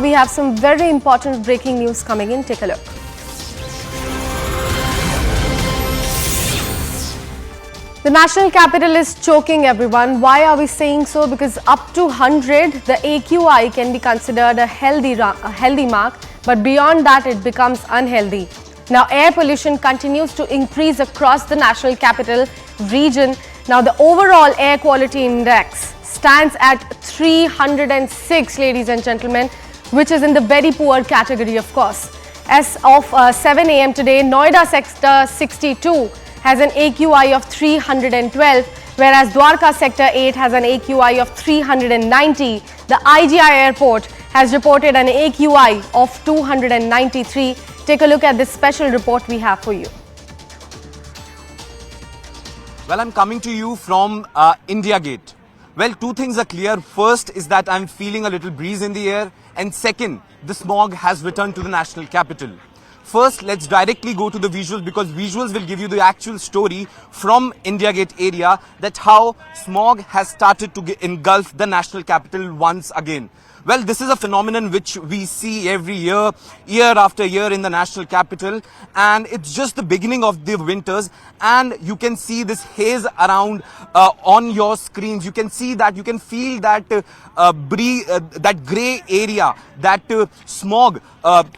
We have some very important breaking news coming in. Take a look. The national capital is choking everyone. Why are we saying so? Because up to 100, the AQI can be considered a healthy mark, but beyond that, it becomes unhealthy. Now, air pollution continues to increase across the national capital region. Now, the overall air quality index stands at 306, ladies and gentlemen, which is in the very poor category, of course. As of 7 a.m. today, Noida Sector 62 has an AQI of 312, whereas Dwarka Sector 8 has an AQI of 390. The IGI airport has reported an AQI of 293. Take a look at this special report we have for you. Well, I'm coming to you from India Gate. Well, two things are clear. First is that I'm feeling a little breeze in the air. And second, the smog has returned to the national capital. First, let's directly go to the visuals, because visuals will give you the actual story from India Gate area, that how smog has started to engulf the national capital once again. Well, this is a phenomenon which we see every year, year after year in the national capital, and it's just the beginning of the winters, and you can see this haze around on your screens. You can see that, you can feel that that grey area, that smog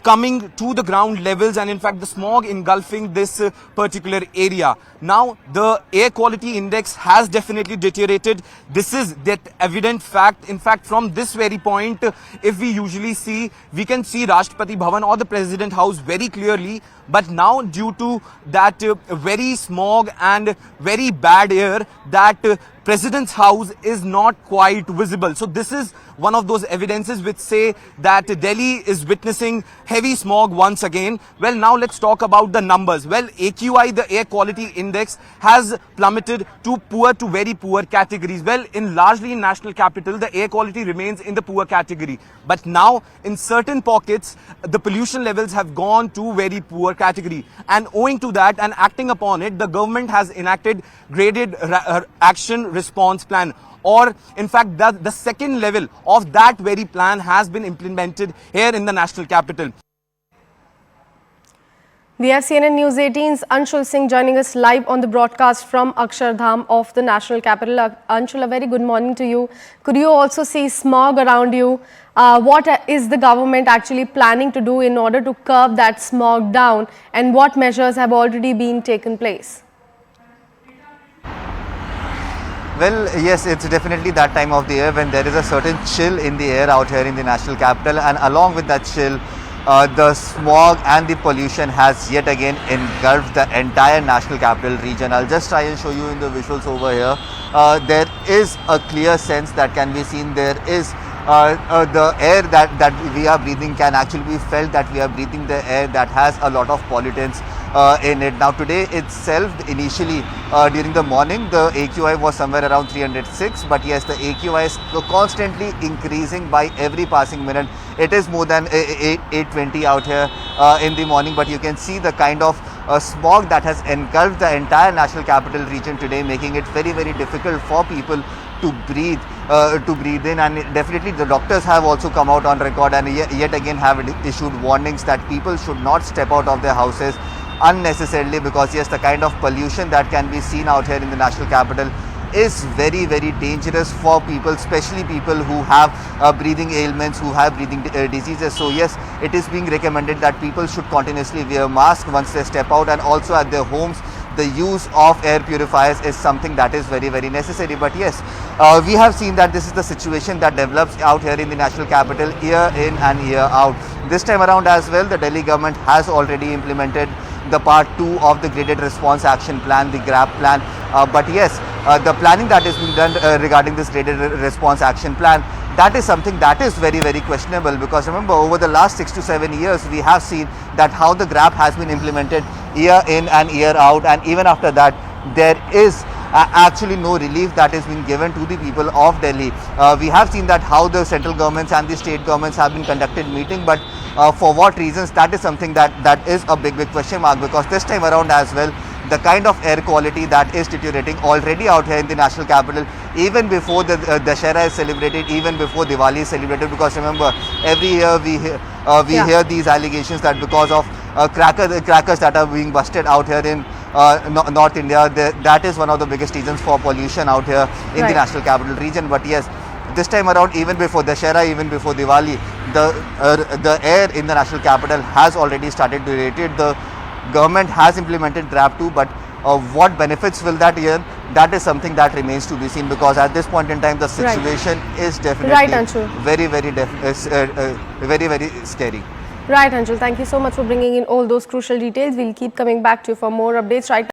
coming to the ground levels, and in fact the smog engulfing this particular area. Now the air quality index has definitely deteriorated. This is that evident fact. In fact, from this very point, if we usually see, we can see Rashtrapati Bhavan or the President House very clearly, but now due to that very smog and very bad air, that President's House is not quite visible. So this is one of those evidences which say that Delhi is witnessing heavy smog once again. Well, now let's talk about the numbers. Well, AQI, the air quality index, has plummeted to poor to very poor categories. Well, largely in national capital, the air quality remains in the poor category. But now in certain pockets, the pollution levels have gone to very poor category. And owing to that and acting upon it, the government has enacted graded action response plan. Or in fact, the second level of that very plan has been implemented here in the national capital. We have CNN News 18's Anshul Singh joining us live on the broadcast from Akshardham of the national capital. Anshul, a very good morning to you. Could you also see smog around you? What is the government actually planning to do in order to curb that smog down, and what measures have already been taken place? Well, yes, it's definitely that time of the year when there is a certain chill in the air out here in the national capital, and along with that chill, the smog and the pollution has yet again engulfed the entire national capital region. I'll just try and show you in the visuals over here. There is a clear sense that can be seen. There is the air that we are breathing can actually be felt, that we are breathing the air that has a lot of pollutants in it. Now today itself, initially during the morning, the AQI was somewhere around 306, but yes, the AQI is constantly increasing by every passing minute. It is more than 820 out here in the morning, but you can see the kind of smog that has engulfed the entire national capital region today, making it very, very difficult for people to breathe in. And definitely the doctors have also come out on record and yet again have issued warnings that people should not step out of their houses unnecessarily, because yes, the kind of pollution that can be seen out here in the national capital is very, very dangerous for people, especially people who have breathing ailments, who have breathing diseases. So yes, it is being recommended that people should continuously wear masks once they step out, and also at their homes the use of air purifiers is something that is very, very necessary. But yes, we have seen that this is the situation that develops out here in the national capital year in and year out. This time around as well, the Delhi government has already implemented the part 2 of the graded response action plan, the GRAP plan. But yes, the planning that is being done regarding this graded response action plan, that is something that is very, very questionable, because remember, over the last 6 to 7 years, we have seen that how the GRAP has been implemented year in and year out, and even after that, there is actually no relief that is being given to the people of Delhi. We have seen that how the central governments and the state governments have been conducted meeting, but for what reasons, that is something that is a big question mark, because this time around as well, the kind of air quality that is deteriorating already out here in the national capital, even before the Dussehra is celebrated, even before Diwali is celebrated. Because remember, every year we hear these allegations that because of crackers that are being busted out here in North India, that is one of the biggest reasons for pollution out here in the national capital region. But yes, this time around, even before Dussehra, even before Diwali, the air in the national capital has already started deteriorated. The government has implemented DRAP 2, but what benefits will that yield? That is something that remains to be seen, because at this point in time the situation is definitely very scary. Right, Anshul. Thank you so much for bringing in all those crucial details. We'll keep coming back to you for more updates. Right.